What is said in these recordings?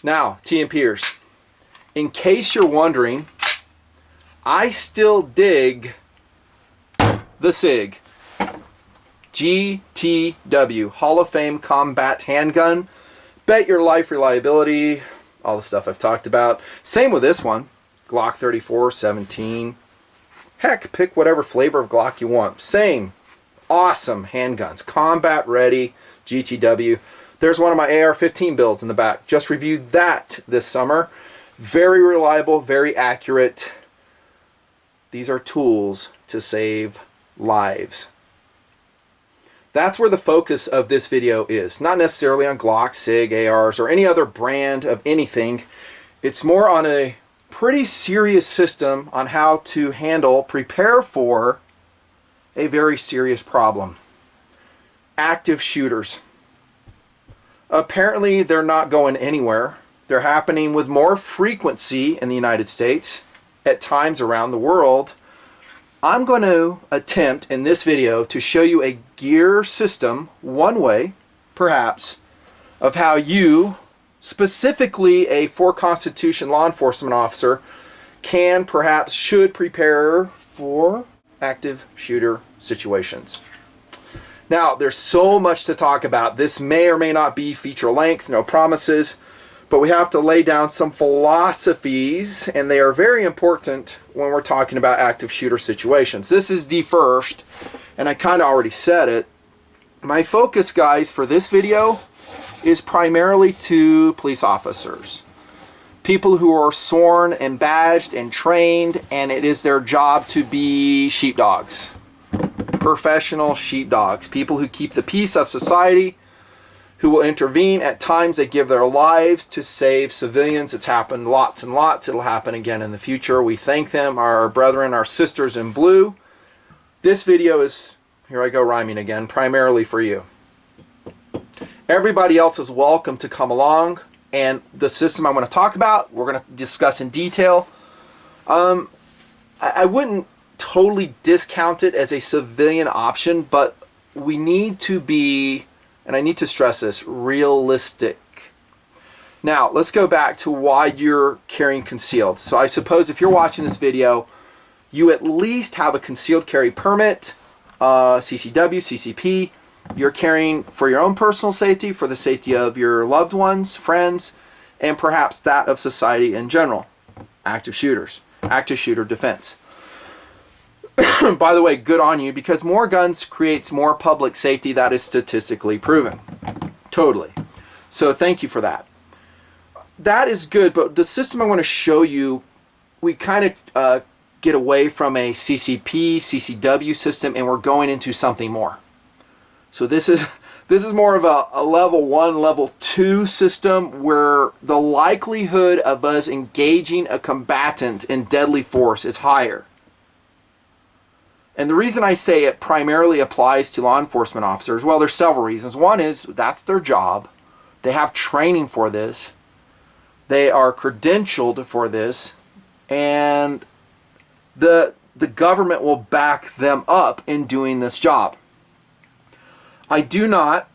Now, TMPers, in case you're wondering, I still dig the Sig GTW Hall of Fame combat handgun. Bet your life reliability, all the stuff I've talked about. Same with this one, Glock 34, 17. Heck, pick whatever flavor of Glock you want. Same awesome handguns, combat ready, GTW. There's one of my AR-15 builds in the back. Just reviewed that this summer. Very reliable, very accurate. These are tools to save lives. That's where the focus of this video is. Not necessarily on Glock, Sig, ARs, or any other brand of anything. It's more on a pretty serious system on how to handle, prepare for a very serious problem. Active shooters. Apparently they're not going anywhere. They're happening with more frequency in the United States, at times around the world. I'm going to attempt in this video to show you a gear system, one way, perhaps, of how you, specifically a for Constitution law enforcement officer, can, perhaps, should prepare for active shooter situations. Now, there's so much to talk about. This may or may not be feature length, no promises, but we have to lay down some philosophies, and they are very important when we're talking about active shooter situations. This is the first, and I kind of already said it. My focus, guys, for this video is primarily to police officers. People who are sworn and badged and trained, and it is their job to be sheepdogs. Professional sheepdogs. People who keep the peace of society, who will intervene at times. They give their lives to save civilians. It's happened lots and lots. It'll happen again in the future. We thank them, our brethren, our sisters in blue. This video is, here I go rhyming again, primarily for you. Everybody else is welcome to come along, and the system I'm going to talk about, we're going to discuss in detail. I wouldn't totally discount it as a civilian option, but we need to be, and I need to stress this, realistic. Now, let's go back to why you're carrying concealed. So I suppose if you're watching this video, you at least have a concealed carry permit, CCW, CCP. You're carrying for your own personal safety, for the safety of your loved ones, friends, and perhaps that of society in general. Active shooters, active shooter defense. By the way, good on you, because more guns creates more public safety. That is statistically proven. Totally. So thank you for that. That is good, but the system I want to show you, we kind of get away from a CCP, CCW system, and we're going into something more. So this is more of a level 1, level 2 system where the likelihood of us engaging a combatant in deadly force is higher. And the reason I say it primarily applies to law enforcement officers, well, there's several reasons. One is that's their job. They have training for this. They are credentialed for this. And the government will back them up in doing this job. I do not,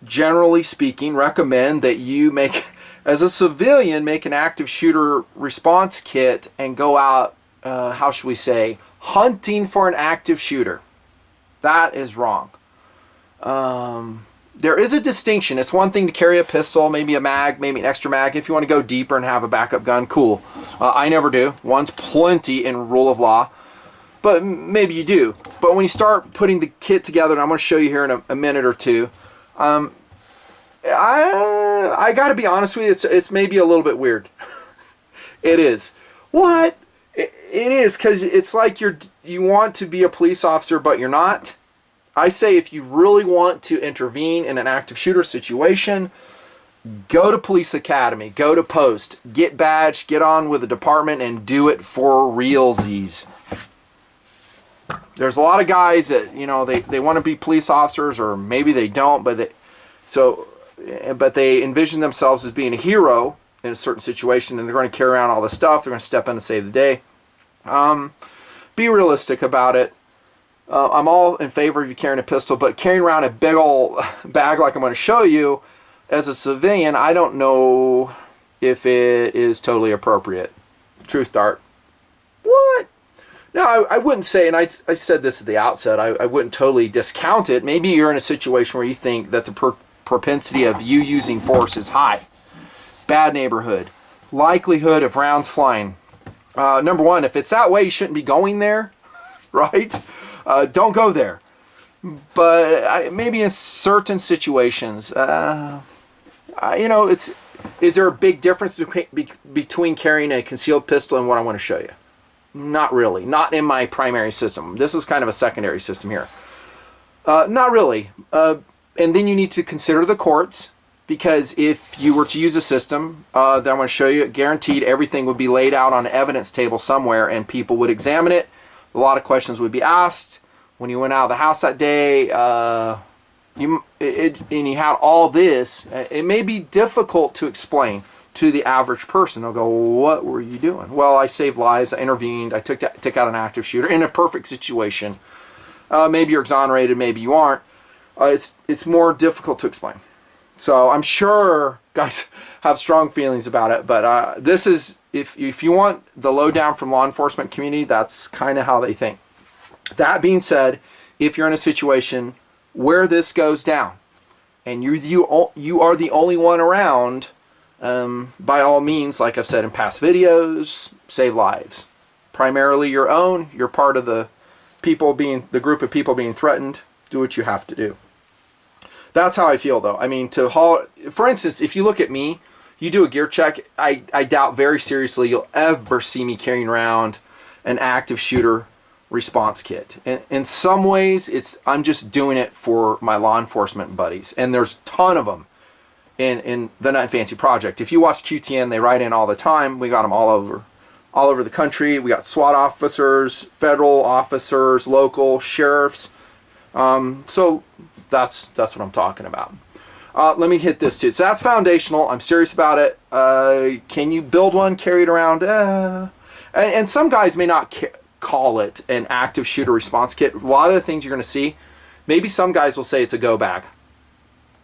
generally speaking, recommend that you make, as a civilian, make an active shooter response kit and go out, how should we say, hunting for an active shooter. That is wrong. There is a distinction. It's one thing to carry a pistol, maybe a mag, maybe an extra mag. If you want to go deeper and have a backup gun, cool. I never do. One's plenty in rule of law. But maybe you do. But when you start putting the kit together, and I'm going to show you here in a minute or two, I got to be honest with you, it's maybe a little bit weird. It is. What? It is, because it's like you want to be a police officer, but you're not. I say if you really want to intervene in an active shooter situation, go to police academy, go to post, get badged, get on with the department, and do it for realsies. There's a lot of guys that, you know, they want to be police officers, or maybe they don't, but they envision themselves as being a hero in a certain situation, and they're going to carry around all this stuff. They're going to step in to save the day. Be realistic about it. I'm all in favor of you carrying a pistol, but carrying around a big old bag like I'm going to show you as a civilian, I don't know if it is totally appropriate. Truth dart. What? No, I wouldn't say, and I said this at the outset, I wouldn't totally discount it. Maybe you're in a situation where you think that the propensity of you using force is high. Bad neighborhood. Likelihood of rounds flying. Number one, if it's that way, you shouldn't be going there, right? Don't go there. But maybe in certain situations, you know, is there a big difference between carrying a concealed pistol and what I want to show you? Not really. Not in my primary system. This is kind of a secondary system here. Not really. And then you need to consider the courts, because if you were to use a system that I'm going to show you, guaranteed everything would be laid out on an evidence table somewhere, and people would examine it. A lot of questions would be asked. When you went out of the house that day, and you had all this, it may be difficult to explain to the average person. They'll go, what were you doing? Well, I saved lives, I intervened, I took out an active shooter in a perfect situation. Maybe you're exonerated, maybe you aren't. It's more difficult to explain. So I'm sure guys have strong feelings about it, but this is, if you want the lowdown from law enforcement community, that's kind of how they think. That being said, if you're in a situation where this goes down, and you are the only one around, by all means, like I've said in past videos, save lives. Primarily your own. You're part of the group of people being threatened. Do what you have to do. That's how I feel, though. I mean, for instance, if you look at me, you do a gear check, I doubt very seriously you'll ever see me carrying around an active shooter response kit. In some ways, I'm just doing it for my law enforcement buddies, and there's a ton of them in the Nutnfancy project. If you watch QTN, they write in all the time. We got them all over the country. We got SWAT officers, federal officers, local sheriffs. So that's what I'm talking about. Let me hit this too. So that's foundational. I'm serious about it. Can you build one, carry it around? And some guys may not call it an active shooter response kit. A lot of the things you're going to see, maybe some guys will say it's a go bag.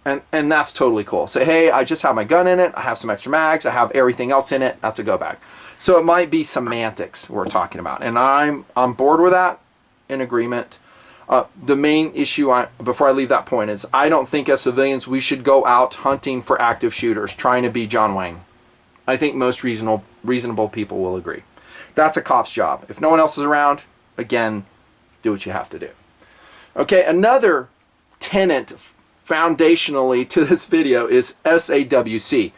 And that's totally cool. Say, hey, I just have my gun in it. I have some extra mags. I have everything else in it. That's a go bag. So it might be semantics we're talking about. And I'm on board with that, in agreement. The main issue, before I leave that point, is I don't think as civilians we should go out hunting for active shooters, trying to be John Wayne. I think most reasonable people will agree. That's a cop's job. If no one else is around, again, do what you have to do. Okay, another tenet foundationally to this video is SAWC.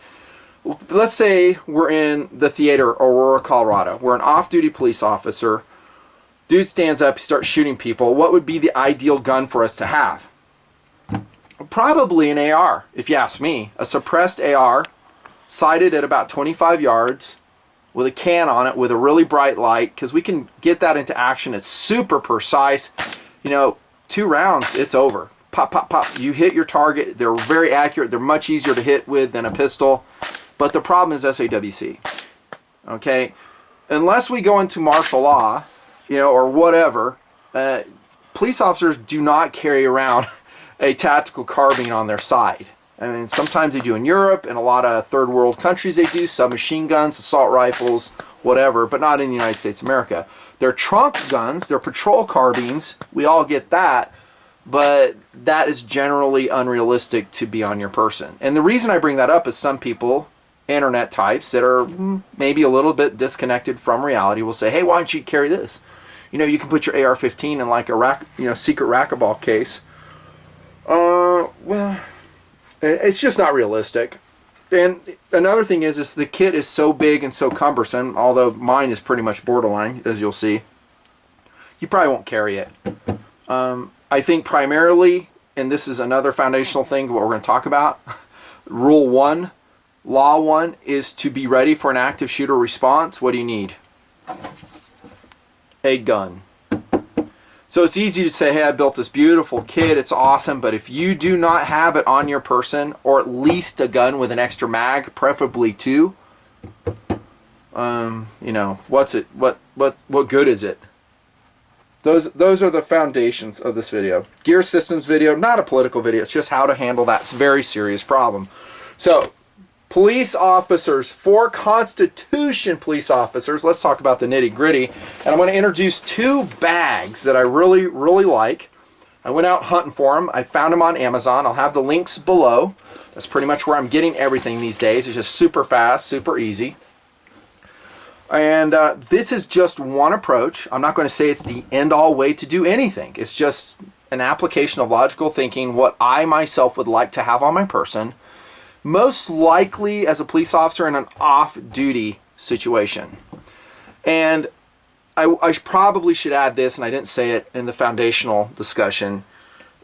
Let's say we're in the theater, Aurora, Colorado. We're an off-duty police officer. Dude stands up, he starts shooting people. What would be the ideal gun for us to have? Probably an AR, if you ask me. A suppressed AR, sighted at about 25 yards, with a can on it with a really bright light, because we can get that into action. It's super precise. You know, 2 rounds, it's over. Pop, pop, pop. You hit your target. They're very accurate. They're much easier to hit with than a pistol. But the problem is SAWC. Okay? Unless we go into martial law, you know, or whatever, police officers do not carry around a tactical carbine on their side. I mean, sometimes they do in Europe, in a lot of third world countries they do, submachine guns, assault rifles, whatever, but not in the United States of America. They're trunk guns, they're patrol carbines, we all get that, but that is generally unrealistic to be on your person. And the reason I bring that up is some people, internet types that are maybe a little bit disconnected from reality, will say, hey, why don't you carry this? You know, you can put your AR-15 in like a secret racquetball case. Well, it's just not realistic. And another thing is, if the kit is so big and so cumbersome, although mine is pretty much borderline, as you'll see, you probably won't carry it. I think primarily, and this is another foundational thing, what we're going to talk about, Rule 1, Law 1, is to be ready for an active shooter response. What do you need? A gun. So it's easy to say, hey, I built this beautiful kit, it's awesome, but if you do not have it on your person, or at least a gun with an extra mag, preferably 2, you know, what good is it? Those are the foundations of this video. Gear systems video, not a political video, it's just how to handle that very serious problem. So, Police officers, for Constitution police officers, let's talk about the nitty gritty. And I'm going to introduce two bags that I really, really like. I went out hunting for them. I found them on Amazon. I'll have the links below. That's pretty much where I'm getting everything these days. It's just super fast, super easy. And this is just one approach. I'm not going to say it's the end-all way to do anything. It's just an application of logical thinking, what I myself would like to have on my person, most likely as a police officer in an off-duty situation. And I probably should add this, and I didn't say it in the foundational discussion.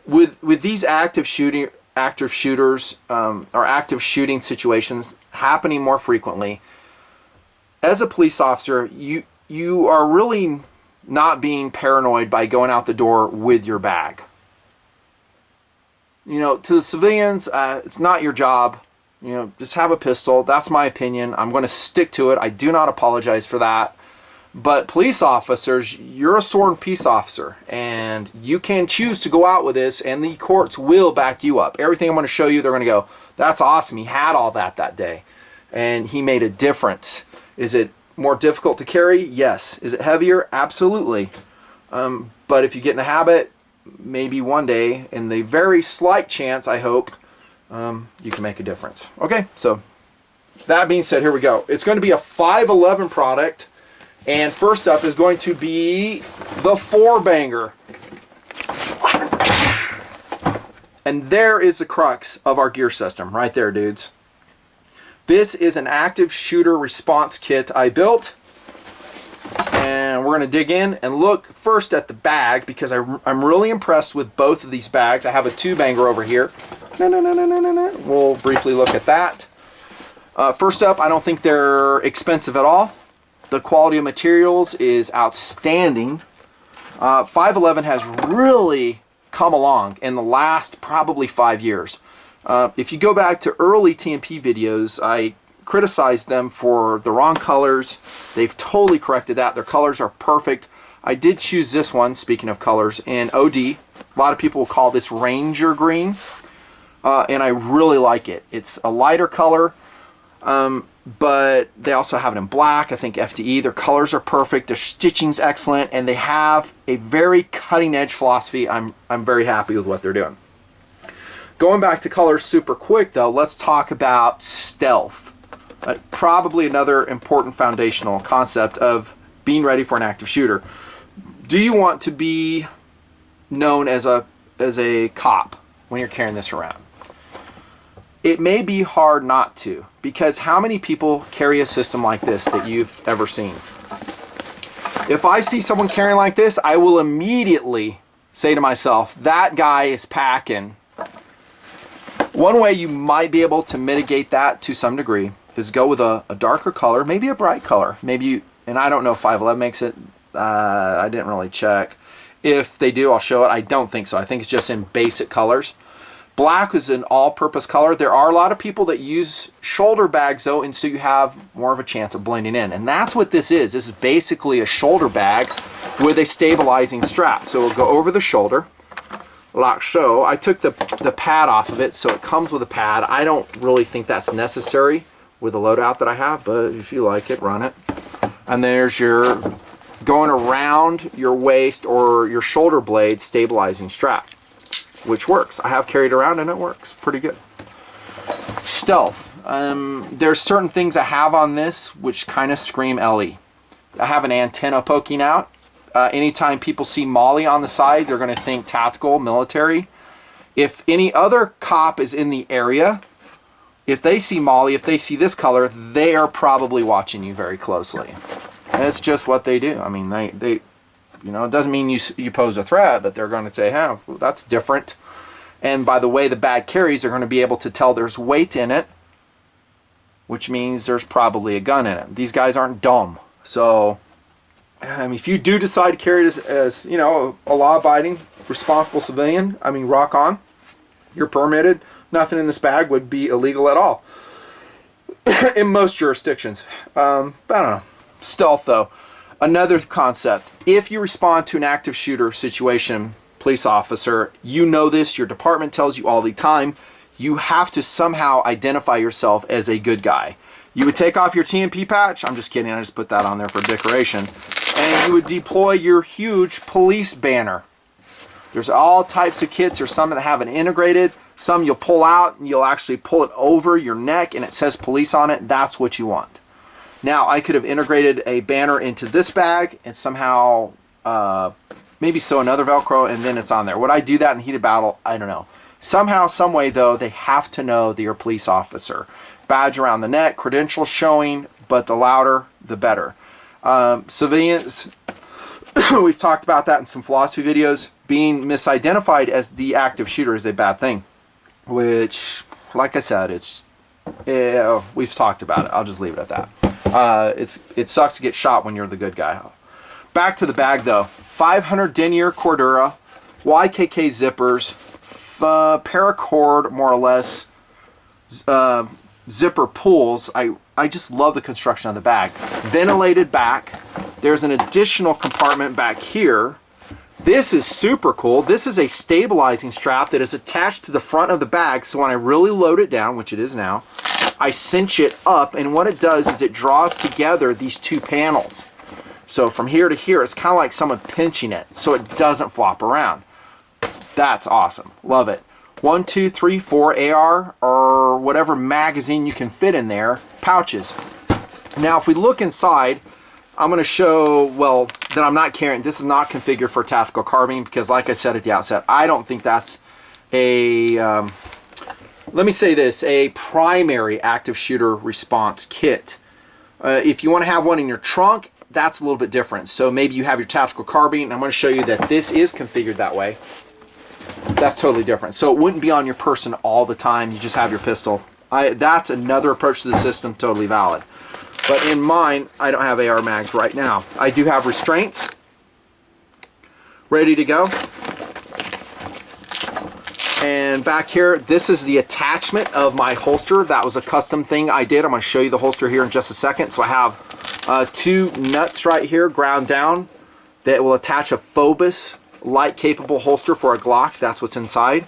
With these active shooters or active shooting situations happening more frequently, as a police officer, you are really not being paranoid by going out the door with your bag. You know, to the civilians, it's not your job. You know, just have a pistol. That's my opinion. I'm going to stick to it. I do not apologize for that. But police officers, you're a sword and peace officer, and you can choose to go out with this, and the courts will back you up. Everything I'm going to show you, they're going to go, that's awesome. He had all that day, and he made a difference. Is it more difficult to carry? Yes. Is it heavier? Absolutely. But if you get in the habit, maybe one day, in the very slight chance, I hope, you can make a difference. Okay, so that being said, here we go. It's going to be a 511 product, and first up is going to be the 4-banger. And there is the crux of our gear system, right there, dudes. This is an active shooter response kit I built, and we're going to dig in and look first at the bag, because I'm really impressed with both of these bags. I have a 2-banger over here. We'll briefly look at that. First up, I don't think they're expensive at all. The quality of materials is outstanding. 511 has really come along in the last probably 5 years. If you go back to early TMP videos, I criticized them for the wrong colors. They've totally corrected that. Their colors are perfect. I did choose this one, speaking of colors, in OD. A lot of people will call this Ranger Green, and I really like it. It's a lighter color, but they also have it in black. I think FDE. Their colors are perfect. Their stitching's excellent, and they have a very cutting-edge philosophy. I'm very happy with what they're doing. Going back to colors super quick, though, let's talk about stealth. Probably another important foundational concept of being ready for an active shooter. Do you want to be known as a cop when you're carrying this around? It may be hard not to, because how many people carry a system like this that you've ever seen? If I see someone carrying like this, I will immediately say to myself, that guy is packing. One way you might be able to mitigate that to some degree is go with a darker color, maybe a bright color. Maybe and I don't know if 511 makes it. I didn't really check. If they do, I'll show it. I don't think so. I think it's just in basic colors. Black is an all-purpose color. There are a lot of people that use shoulder bags, though, and so you have more of a chance of blending in. And that's what this is. This is basically a shoulder bag with a stabilizing strap. So it'll go over the shoulder, like so. I took the pad off of it, so it comes with a pad. I don't really think that's necessary with the loadout that I have, but if you like it, run it. And there's your going around your waist or your shoulder blade stabilizing strap, which works. I have carried around and it works pretty good. Stealth. There's certain things I have on this which kind of scream LE. I have an antenna poking out. Anytime people see Molly on the side, they're going to think tactical, military. If any other cop is in the area, if they see Molly, if they see this color, they are probably watching you very closely. And it's just what they do. I mean, they you know, it doesn't mean you pose a threat, but they're going to say, hey, well, that's different. And by the way the bag carries, they're going to be able to tell there's weight in it, which means there's probably a gun in it. These guys aren't dumb. So, if you do decide to carry it as you know, a law-abiding, responsible civilian, I mean, rock on. You're permitted. Nothing in this bag would be illegal at all in most jurisdictions. I don't know. Stealth, though. Another concept. If you respond to an active shooter situation, police officer, you know this, your department tells you all the time, you have to somehow identify yourself as a good guy. You would take off your TMP patch. I'm just kidding. I just put that on there for decoration. And you would deploy your huge police banner. There's all types of kits. There's some that have an integrated. Some you'll pull out and you'll actually pull it over your neck and it says police on it. That's what you want. Now, I could have integrated a banner into this bag and somehow maybe sew another Velcro and then it's on there. Would I do that in the heat of battle? I don't know. Somehow, some way though, they have to know that you're a police officer. Badge around the neck, credentials showing, but the louder, the better. Civilians, we've talked about that in some philosophy videos. Being misidentified as the active shooter is a bad thing, which, like I said, we've talked about it. I'll just leave it at that. It sucks to get shot when you're the good guy. Back to the bag though. 500 denier Cordura, YKK zippers, paracord more or less, zipper pulls. I just love the construction of the bag. Ventilated back. There's an additional compartment back here. This is super cool. This is a stabilizing strap that is attached to the front of the bag, so when I really load it down, which it is now, I cinch it up, and what it does is it draws together these two panels. So from here to here, it's kind of like someone pinching it, so it doesn't flop around. That's awesome. Love it. 1, 2, 3, 4 AR or whatever magazine you can fit in there, pouches. Now, if we look inside, I'm going to show, well, that I'm not carrying. This is not configured for tactical carbine because, like I said at the outset, I don't think that's a, let me say this, a primary active shooter response kit. If you want to have one in your trunk, that's a little bit different. So maybe you have your tactical carbine, and I'm going to show you that this is configured that way. That's totally different. So it wouldn't be on your person all the time. You just have your pistol. That's another approach to the system, totally valid. But in mine, I don't have AR mags right now. I do have restraints ready to go. And back here, this is the attachment of my holster. That was a custom thing I did. I'm going to show you the holster here in just a second. So I have 2 nuts right here ground down that will attach a Phobos light capable holster for a Glock. That's what's inside.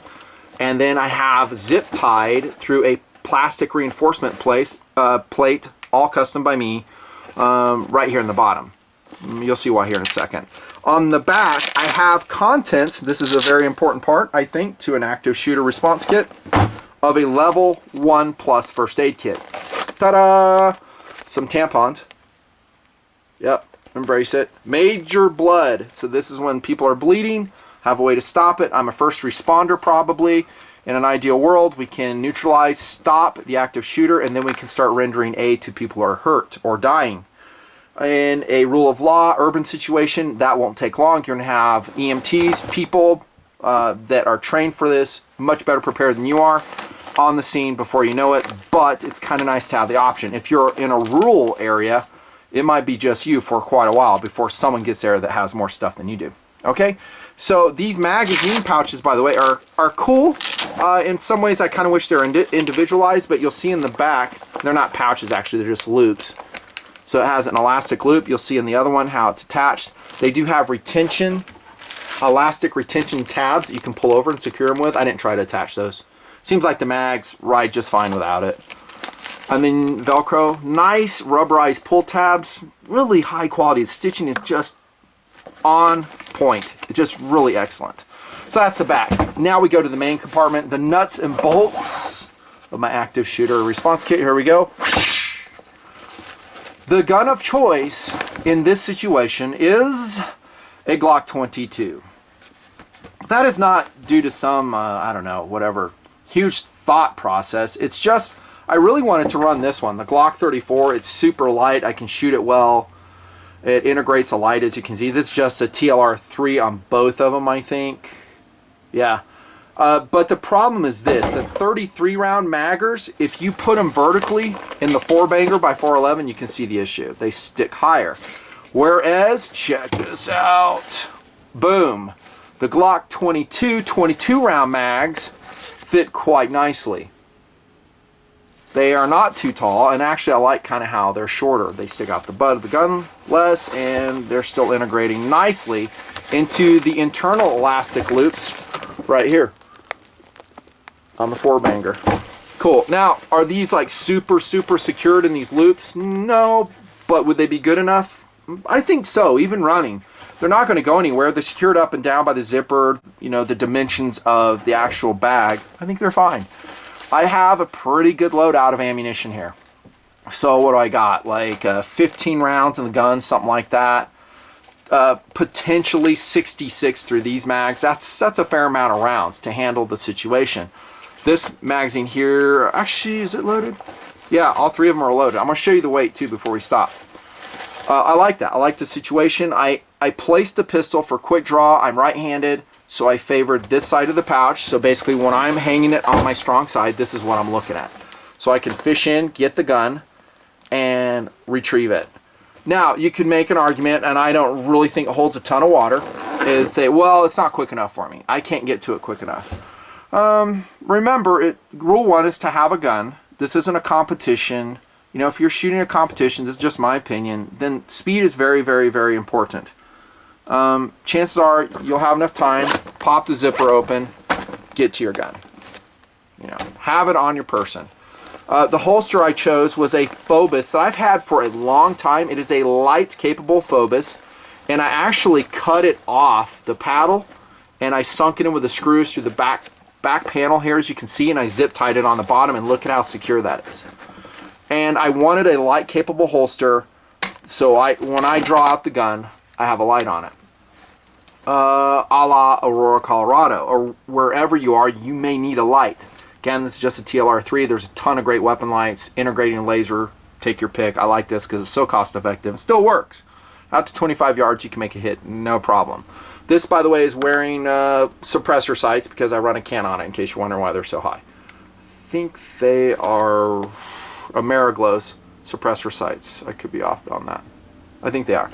And then I have zip tied through a plastic reinforcement plate, all custom by me, right here in the bottom. You'll see why here in a second. On the back, I have contents. This is a very important part, I think, to an active shooter response kit of a level 1 plus first aid kit. Ta-da! Some tampons. Yep, embrace it. Major blood. So this is when people are bleeding, have a way to stop it. I'm a first responder probably. In an ideal world, we can neutralize, stop the active shooter, and then we can start rendering aid to people who are hurt or dying. In a rule of law, urban situation, that won't take long. You're going to have EMTs, people that are trained for this, much better prepared than you are, on the scene before you know it, but it's kind of nice to have the option. If you're in a rural area, it might be just you for quite a while before someone gets there that has more stuff than you do. Okay? So these magazine pouches, by the way, are cool. In some ways, I kind of wish they're individualized, but you'll see in the back, they're not pouches actually, they're just loops. So it has an elastic loop. You'll see in the other one how it's attached. They do have elastic retention tabs that you can pull over and secure them with. I didn't try to attach those. Seems like the mags ride just fine without it. And then Velcro, nice rubberized pull tabs, really high quality. The stitching is just on point. It's just really excellent. So that's the back. Now we go to the main compartment, the nuts and bolts of my active shooter response kit. Here we go. The gun of choice in this situation is a Glock 22. That is not due to some, I don't know, whatever, huge thought process. It's just, I really wanted to run this one, the Glock 34. It's super light. I can shoot it well. It integrates a light, as you can see. This is just a TLR3 on both of them, I think. Yeah. But the problem is this. The 33 round maggers, if you put them vertically in the 4-banger by 411, you can see the issue. They stick higher. Whereas, check this out. Boom. The Glock 22 round mags fit quite nicely. They are not too tall, and actually I like kind of how they're shorter. They stick out the butt of the gun less, and they're still integrating nicely into the internal elastic loops right here. on the 4-banger. Cool. Now, are these like super secured in these loops? No, but would they be good enough? I think so, even running. They're not going to go anywhere. They're secured up and down by the zipper, you know, the dimensions of the actual bag. I think they're fine. I have a pretty good loadout of ammunition here. So what do I got? Like 15 rounds in the gun, something like that. Potentially 66 through these mags. That's a fair amount of rounds to handle the situation. This magazine here, actually, is it loaded? Yeah, all 3 of them are loaded. I'm going to show you the weight too before we stop. I like that. I like the situation. I placed the pistol for quick draw. I'm right-handed, so I favored this side of the pouch. So basically when I'm hanging it on my strong side, this is what I'm looking at. So I can fish in, get the gun, and retrieve it. Now, you can make an argument, and I don't really think it holds a ton of water, is say, well, it's not quick enough for me. I can't get to it quick enough. Remember, rule 1 is to have a gun. This isn't a competition. You know, if you're shooting a competition, this is just my opinion, then speed is very, very, very important. Chances are you'll have enough time, pop the zipper open, get to your gun. You know, have it on your person. The holster I chose was a Phobos that I've had for a long time. It is a light capable Phobos, and I actually cut it off the paddle and I sunk it in with the screws through the back panel here, as you can see, and I zip tied it on the bottom, and look at how secure that is. And I wanted a light capable holster, so when I draw out the gun, I have a light on it. A la Aurora, Colorado, or wherever you are, you may need a light. Again, this is just a TLR3. There's a ton of great weapon lights, integrating laser, take your pick. I like this because it's so cost effective. It still works. Out to 25 yards, you can make a hit, no problem. This, by the way, is wearing suppressor sights because I run a can on it, in case you're wondering why they're so high. I think they are Ameriglows suppressor sights. I could be off on that. I think they are.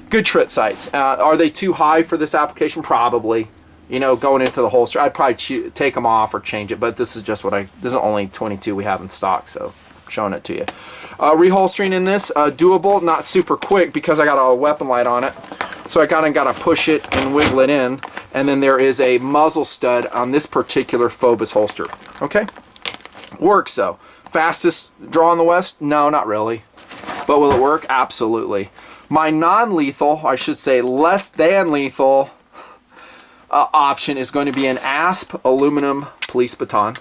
Good trit sights. Are they too high for this application? Probably. You know, going into the holster, I'd probably take them off or change it, but this is just this is only 22 we have in stock, so I'm showing it to you. Reholstering in this, doable, not super quick because I got a weapon light on it, so I kind of got to push it and wiggle it in, and then there is a muzzle stud on this particular Phobos holster. Okay? Works though. Fastest draw in the West? No, not really. But will it work? Absolutely. My non-lethal, I should say less than lethal, option is going to be an ASP aluminum police baton.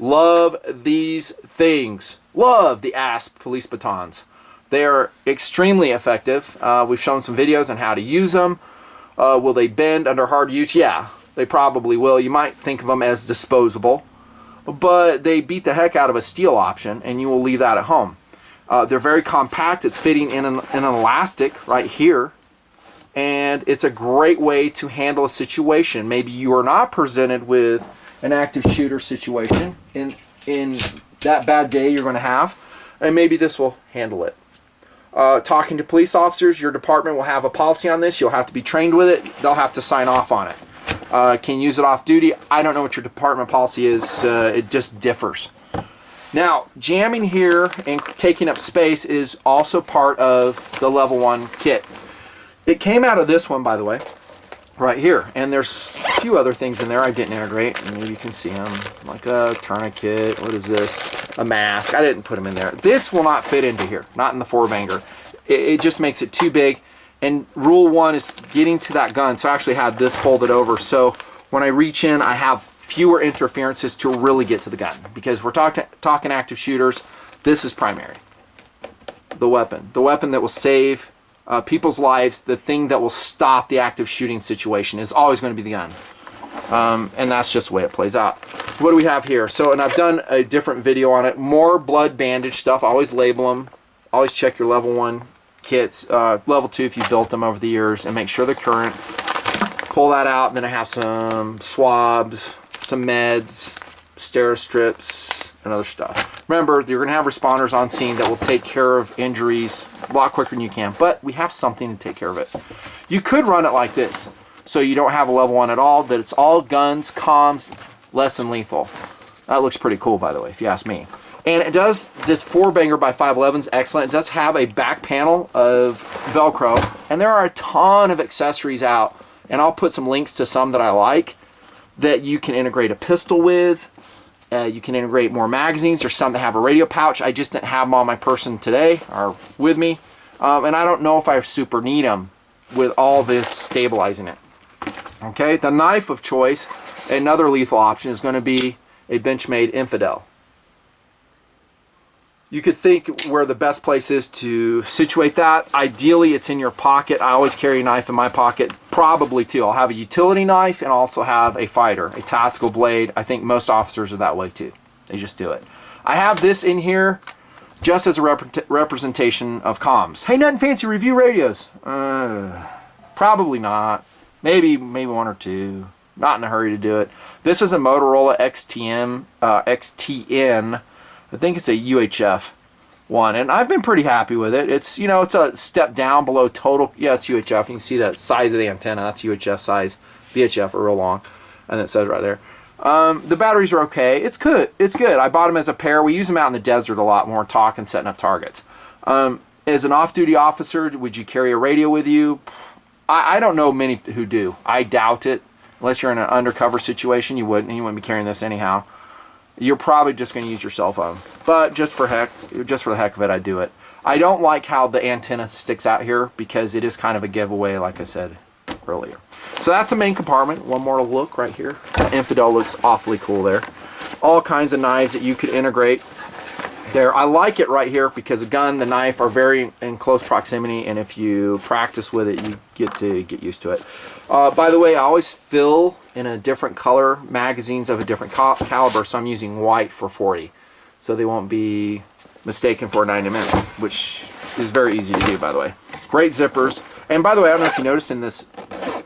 Love these things. Love the ASP police batons. They are extremely effective. We've shown some videos on how to use them. Will they bend under hard use? Yeah, they probably will. You might think of them as disposable, but they beat the heck out of a steel option, and you will leave that at home. They're very compact. It's fitting in an elastic right here. And it's a great way to handle a situation. Maybe you are not presented with an active shooter situation in that bad day you're going to have, and maybe this will handle it. Talking to police officers, your department will have a policy on this. You'll have to be trained with it. They'll have to sign off on it. Can you use it off duty? I don't know what your department policy is. It just differs. Now, jamming here and taking up space is also part of the level 1 kit. It came out of this one, by the way, right here. And there's a few other things in there I didn't integrate. Maybe you can see them, like a tourniquet. What is this? A mask. I didn't put them in there. This will not fit into here, not in the 4-banger. It just makes it too big. And rule 1 is getting to that gun. So I actually had this folded over. So when I reach in, I have fewer interferences to really get to the gun. Because we're talking active shooters, this is primary. The weapon that will save people's lives, the thing that will stop the active shooting situation is always going to be the gun. And that's just the way it plays out. What do we have here? So, and I've done a different video on it. More blood bandage stuff. Always label them. Always check your level 1 kits. Level 2 if you built them over the years, and make sure they're current. Pull that out, and then I have some swabs, some meds, Steri-strips, and other stuff. Remember, you're going to have responders on scene that will take care of injuries a lot quicker than you can, but we have something to take care of it. You could run it like this, so you don't have a level 1 at all, that it's all guns, comms, less than lethal. That looks pretty cool, by the way, if you ask me. And it does, this 4-banger by 511 is excellent. It does have a back panel of Velcro, and there are a ton of accessories out, and I'll put some links to some that I like that you can integrate a pistol with. You can integrate more magazines. There's some that have a radio pouch. I just didn't have them on my person today or with me. And I don't know if I super need them with all this stabilizing it. Okay, the knife of choice, another lethal option, is going to be a Benchmade Infidel. You could think where the best place is to situate that. Ideally, it's in your pocket. I always carry a knife in my pocket, probably too. I'll have a utility knife and also have a fighter, a tactical blade. I think most officers are that way too. They just do it. I have this in here just as a representation of comms. Hey, Nutnfancy review radios. Probably not. Maybe one or two. Not in a hurry to do it. This is a Motorola XTN. I think it's a UHF one, and I've been pretty happy with it. It's, you know, it's a step down below total. Yeah, it's UHF. You can see that size of the antenna. That's UHF size. VHF are real long, and it says right there. The batteries are okay. It's good. It's good. I bought them as a pair. We use them out in the desert a lot when we're talking, setting up targets. As an off-duty officer, would you carry a radio with you? I don't know many who do. I doubt it. Unless you're in an undercover situation, you wouldn't. You wouldn't be carrying this anyhow. You're probably just going to use your cell phone. But just for the heck of it, I do it. I don't like how the antenna sticks out here because it is kind of a giveaway, like I said earlier. So that's the main compartment. One more look right here. The Infidel looks awfully cool there. All kinds of knives that you could integrate there. I like it right here because the gun, the knife are very in close proximity, and if you practice with it, you get used to it. By the way, I always fill in a different color magazines of a different caliber, so I'm using white for 40, so they won't be mistaken for a 90mm, which is very easy to do, by the way. Great zippers. And by the way, I don't know if you noticed in this,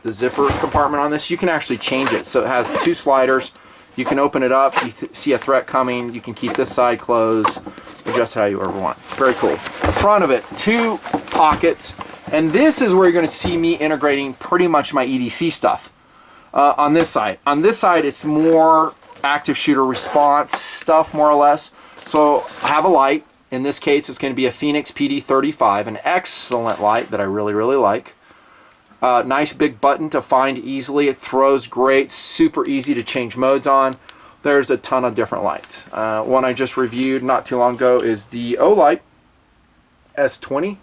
the zipper compartment on this, you can actually change it. So it has two sliders. You can open it up, you see a threat coming, you can keep this side closed, adjust how you ever want. Very cool. The front of it, two pockets, and this is where you're going to see me integrating pretty much my EDC stuff. On this side. On this side, it's more active shooter response stuff, more or less. So I have a light. In this case, it's going to be a Phoenix PD35, an excellent light that I really, really like. Nice big button to find easily. It throws great, super easy to change modes on. There's a ton of different lights. One I just reviewed not too long ago is the Olight S20.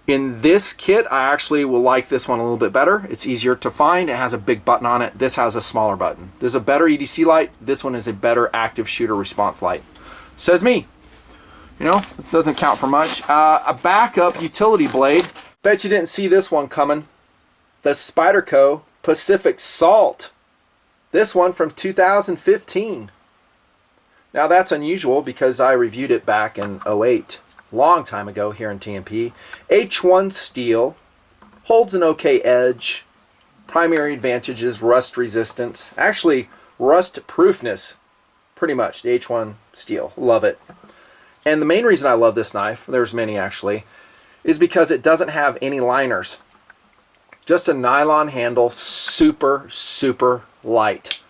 In this kit, I actually will like this one a little bit better. It's easier to find. It has a big button on it. This has a smaller button. There's a better EDC light. This one is a better active shooter response light. Says me. You know, it doesn't count for much. A backup utility blade. Bet you didn't see this one coming. The Spyderco Pacific Salt. This one from 2015. Now that's unusual because I reviewed it back in 08. Long time ago here in TMP. H1 steel. Holds an okay edge. Primary advantage is rust resistance. Actually, rust proofness. Pretty much. The H1 steel. Love it. And the main reason I love this knife, there's many actually, is because it doesn't have any liners. Just a nylon handle, super, super light.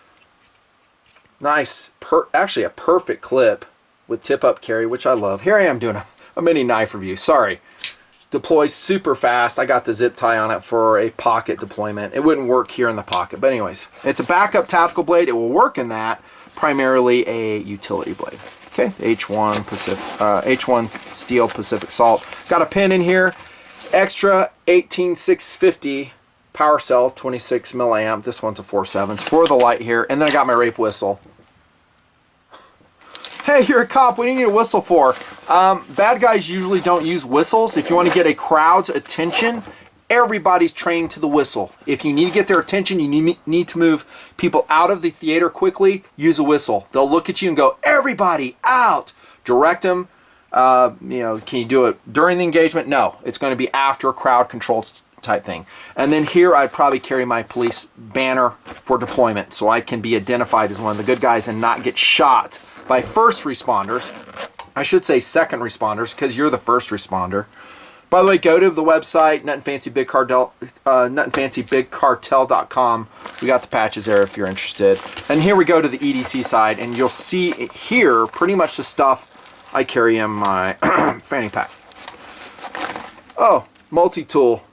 Nice, actually a perfect clip with tip-up carry, which I love. Here I am doing a mini knife review, sorry. Deploys super fast. I got the zip tie on it for a pocket deployment. It wouldn't work here in the pocket, but anyways. It's a backup tactical blade. It will work in that, primarily a utility blade. Okay, H1 steel Pacific Salt. Got a pin in here. Extra 18650 power cell, 26 milliamp. This one's a 4.7 for the light here. And then I got my rape whistle. Hey, you're a cop. What do you need a whistle for? Bad guys usually don't use whistles. If you want to get a crowd's attention, everybody's trained to the whistle. If you need to get their attention, you need to move people out of the theater quickly, use a whistle. They'll look at you and go, everybody out. Direct them. You know, can you do it during the engagement? No, it's going to be after a crowd control type thing. And then here I'd probably carry my police banner for deployment so I can be identified as one of the good guys and not get shot by first responders. I should say second responders because you're the first responder. By the way, go to the website, nutnfancybigcartel.com. We got the patches there if you're interested. And here we go to the EDC side, and you'll see here pretty much the stuff I carry in my fanny pack. Oh, multi-tool.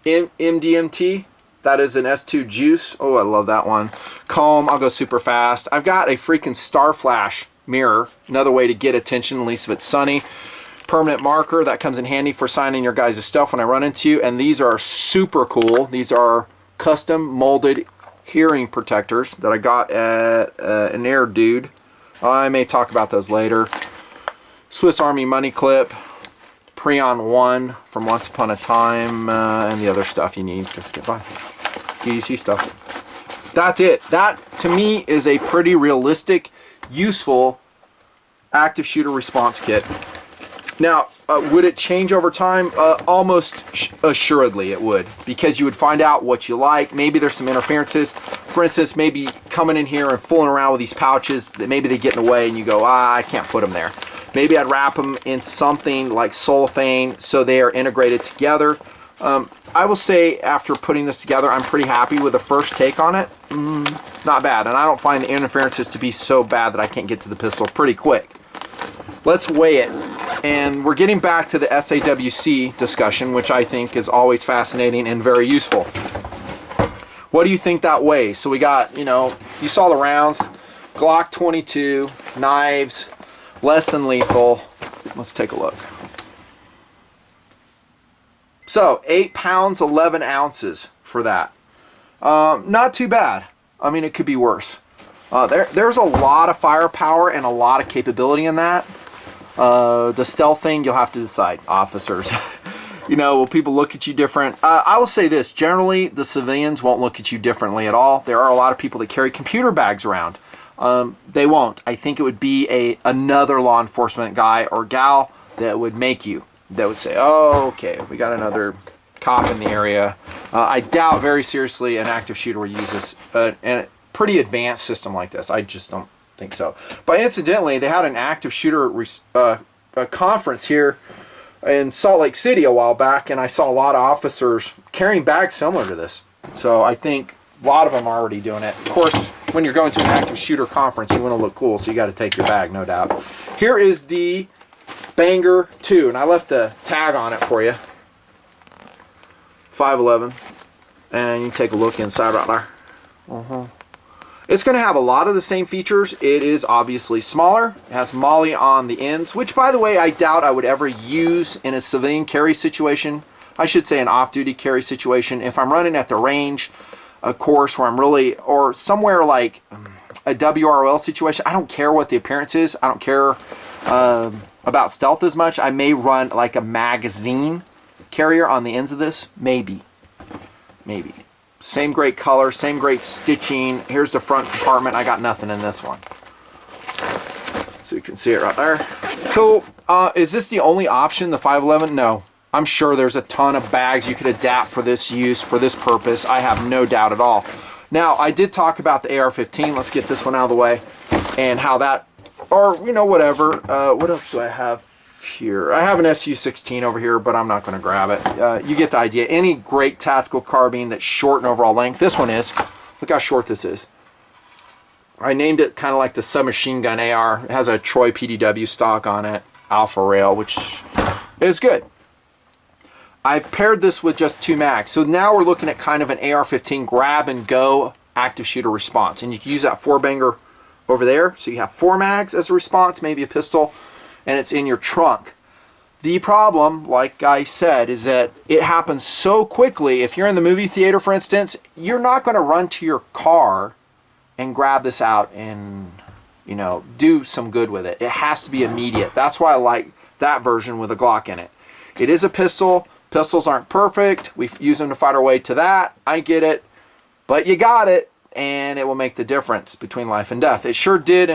MDMT. That is an S2 Juice. Oh, I love that one. comb. I'll go super fast. I've got a freaking star flash mirror, another way to get attention, at least if it's sunny. Permanent marker, that comes in handy for signing your guys' stuff when I run into you. And these are super cool. These are custom molded hearing protectors that I got at an Air Dude. I may talk about those later. Swiss Army money clip, Preon 1 from Once Upon a Time, and the other stuff you need. Just get by. DDC stuff. That's it. That, to me, is a pretty realistic, useful active shooter response kit. Now, would it change over time? Almost assuredly it would, because you would find out what you like. Maybe there's some interferences. For instance, maybe coming in here and fooling around with these pouches, that maybe they get in the way and you go, I can't put them there. Maybe I'd wrap them in something like cellophane so they are integrated together. I will say, after putting this together, I'm pretty happy with the first take on it. Not bad, and I don't find the interferences to be so bad that I can't get to the pistol pretty quick. Let's weigh it. And we're getting back to the SAWC discussion, which I think is always fascinating and very useful. What do you think that weighs? So we got, you know, you saw the rounds, Glock 22, knives, less than lethal. Let's take a look. So 8 pounds, 11 ounces for that. Not too bad. I mean, it could be worse. There's a lot of firepower and a lot of capability in that. The stealth thing, you'll have to decide, officers. You know, will people look at you different? I will say this, generally the civilians won't look at you differently at all. There are a lot of people that carry computer bags around. They won't. I think it would be another law enforcement guy or gal that would make you. That would say, oh, okay, we got another cop in the area. I doubt very seriously an active shooter would use this, a pretty advanced system like this. I just don't think so. But incidentally, they had an active shooter a conference here in Salt Lake City a while back, and I saw a lot of officers carrying bags similar to this. So I think a lot of them are already doing it. Of course, when you're going to an active shooter conference, you want to look cool, so you got to take your bag, no doubt. Here is the Banger 2, and I left the tag on it for you. 511, and you can take a look inside right there. It's going to have a lot of the same features. It is obviously smaller. It has molly on the ends, which, by the way, I doubt I would ever use in a civilian carry situation. I should say an off-duty carry situation. If I'm running at the range, a course where I'm really, or somewhere like a WROL situation, I don't care what the appearance is. I don't care about stealth as much. I may run like a magazine carrier on the ends of this. Maybe. Same great color, same great stitching. Here's the front compartment. I got nothing in this one. So you can see it right there. Cool. Is this the only option, the 511? No. I'm sure there's a ton of bags you could adapt for this use, for this purpose. I have no doubt at all. Now, I did talk about the AR-15. Let's get this one out of the way. And how that, or, you know, whatever. What else do I have here? I have an SU-16 over here, but I'm not going to grab it. You get the idea. Any great tactical carbine that's short in overall length. This one is. Look how short this is. I named it kind of like the submachine gun AR. It has a Troy PDW stock on it. Alpha rail, which is good. I've paired this with just 2 mags. So now we're looking at kind of an AR-15 grab and go active shooter response. And you can use that 4-banger over there. So you have 4 mags as a response, maybe a pistol, and it's in your trunk. The problem, like I said, is that it happens so quickly. If you're in the movie theater, for instance, you're not going to run to your car and grab this out and, you know, do some good with it. It has to be immediate. That's why I like that version with a Glock in it. It is a pistol. Pistols aren't perfect. We use them to fight our way to that. I get it. But you got it, and it will make the difference between life and death. It sure did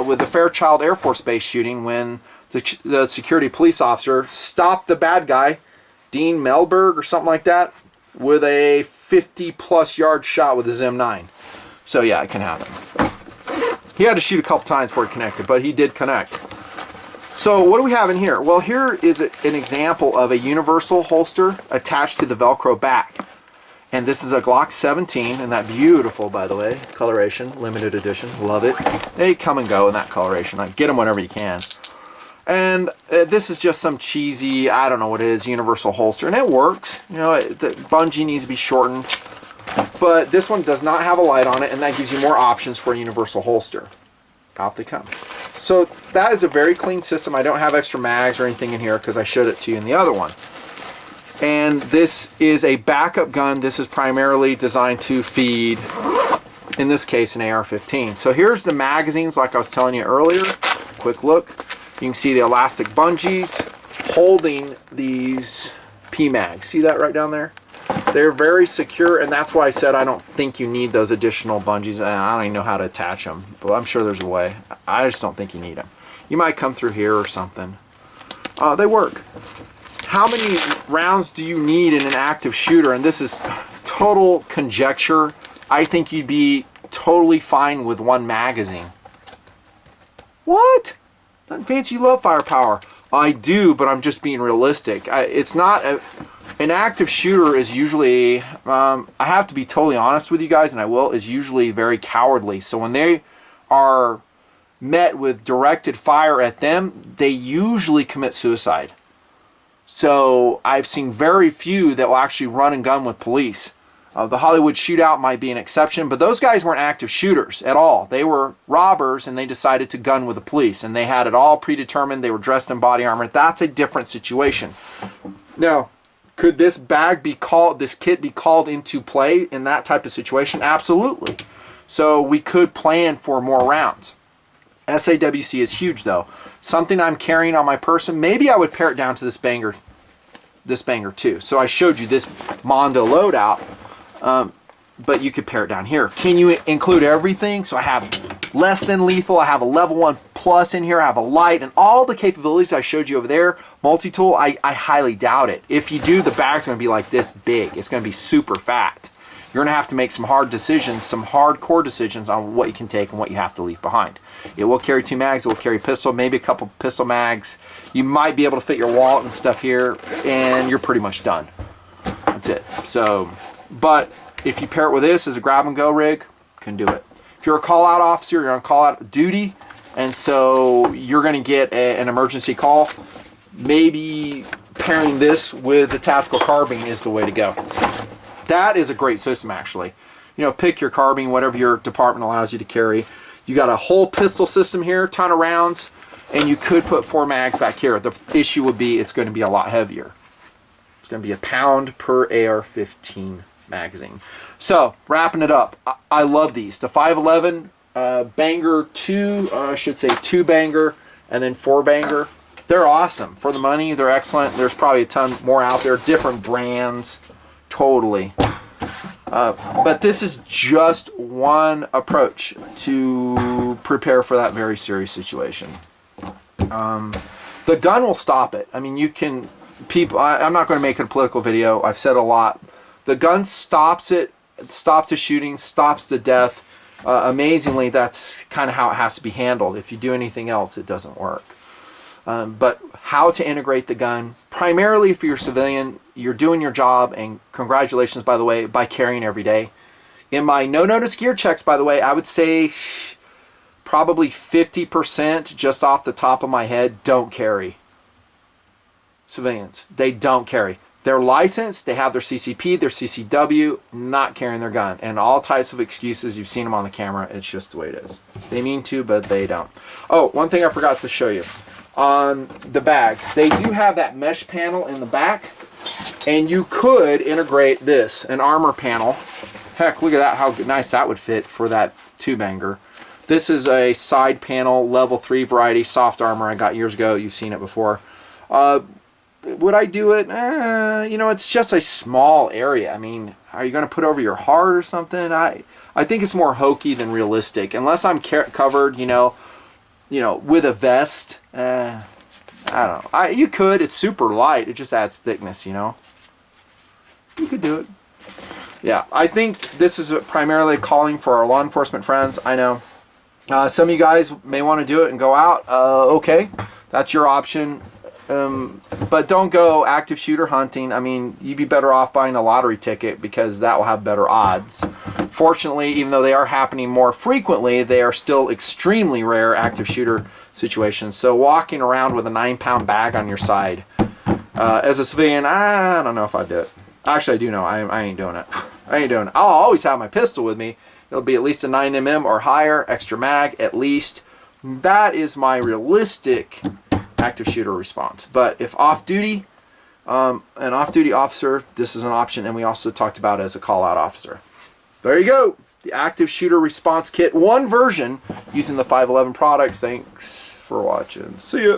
with the Fairchild Air Force Base shooting when the security police officer stopped the bad guy, Dean Melberg or something like that, with a 50-plus yard shot with a Zim 9. So yeah, it can happen. He had to shoot a couple times before it connected, but he did connect. So what do we have in here? Well, here is an example of a universal holster attached to the Velcro back. And this is a Glock 17, and that beautiful, by the way, coloration, limited edition. Love it. They come and go in that coloration. Get them whenever you can. And this is just some cheesy, I don't know what it is, universal holster. And it works. You know, the bungee needs to be shortened. But this one does not have a light on it, and that gives you more options for a universal holster. Out they come. So that is a very clean system. I don't have extra mags or anything in here because I showed it to you in the other one. And this is a backup gun. This is primarily designed to feed, in this case, an AR-15. So here's the magazines like I was telling you earlier. Quick look. You can see the elastic bungees holding these P-mags. See that right down there? They're very secure, and that's why I said I don't think you need those additional bungees. And I don't even know how to attach them, but I'm sure there's a way. I just don't think you need them. You might come through here or something. They work. How many rounds do you need in an active shooter? And this is total conjecture. I think you'd be totally fine with one magazine. What? Nutnfancy, you love firepower. I do, but I'm just being realistic. It's not an active shooter is usually, I have to be totally honest with you guys, and I will, is usually very cowardly. So when they are met with directed fire at them, they usually commit suicide. So I've seen very few that will actually run and gun with police. The Hollywood shootout might be an exception, but those guys weren't active shooters at all. They were robbers, and they decided to gun with the police, and they had it all predetermined. They were dressed in body armor. That's a different situation. Now, could this bag be called, this kit be called into play in that type of situation? Absolutely. So we could plan for more rounds. SAWC is huge though. Something I'm carrying on my person, maybe I would pare it down to this banger too. So I showed you this Mondo loadout, but you could pare it down here. Can you include everything? So I have less than lethal, I have a level 1 plus in here, I have a light, and all the capabilities I showed you over there. Multi-tool, I highly doubt it. If you do, the bag's going to be like this big. It's going to be super fat. You're going to have to make some hard decisions, some hardcore decisions on what you can take and what you have to leave behind. It will carry 2 mags, it will carry pistol, maybe a couple pistol mags. You might be able to fit your wallet and stuff here, and you're pretty much done. That's it. So, but if you pair it with this as a grab and go rig, can do it. If you're a call out officer, you're on call out duty, and so you're going to get an emergency call, maybe pairing this with the tactical carbine is the way to go. That is a great system, actually. You know, pick your carbine, whatever your department allows you to carry. You got a whole pistol system here, ton of rounds, and you could put 4 mags back here. The issue would be it's going to be a lot heavier. It's going to be a pound per AR-15 magazine. So, wrapping it up, I love these. The 511 banger 2, I should say 2 banger, and then 4 banger. They're awesome. For the money, they're excellent. There's probably a ton more out there, different brands. Totally. But this is just one approach to prepare for that very serious situation. The gun will stop it. I mean, you can, people, I'm not going to make it a political video. I've said a lot. The gun stops it, stops the shooting, stops the death. Amazingly, that's kind of how it has to be handled. If you do anything else, it doesn't work. But how to integrate the gun, primarily for your civilian, you're doing your job, and congratulations, by the way, by carrying every day. In my no-notice gear checks, by the way, I would say probably 50% just off the top of my head don't carry. Civilians, they don't carry. They're licensed, they have their CCP, their CCW, not carrying their gun. And all types of excuses, you've seen them on the camera, it's just the way it is. They mean to, but they don't. Oh, one thing I forgot to show you. On the bags, they do have that mesh panel in the back, and you could integrate this, an armor panel. Heck, look at that, how nice that would fit for that 2-banger. This is a side panel, level 3 variety, soft armor I got years ago. You've seen it before. Would I do it? You know, it's just a small area. I mean, are you going to put over your heart or something? I think it's more hokey than realistic. Unless I'm covered, you know, with a vest. I don't know. You could. It's super light. It just adds thickness, you know. You could do it. Yeah, I think this is primarily calling for our law enforcement friends. I know. Some of you guys may want to do it and go out. Okay, that's your option. But don't go active shooter hunting. I mean, you'd be better off buying a lottery ticket because that will have better odds. Fortunately, even though they are happening more frequently, they are still extremely rare active shooter situations. So walking around with a 9-pound bag on your side, as a civilian, I don't know if I'd do it. Actually, I do know. I ain't doing it. I ain't doing it. I'll always have my pistol with me. It'll be at least a 9mm or higher, extra mag at least. That is my realistic active shooter response. But if off-duty, an off-duty officer, this is an option, and we also talked about it as a call-out officer. There you go. The active shooter response kit, one version using the 511 products. Thanks for watching. See ya.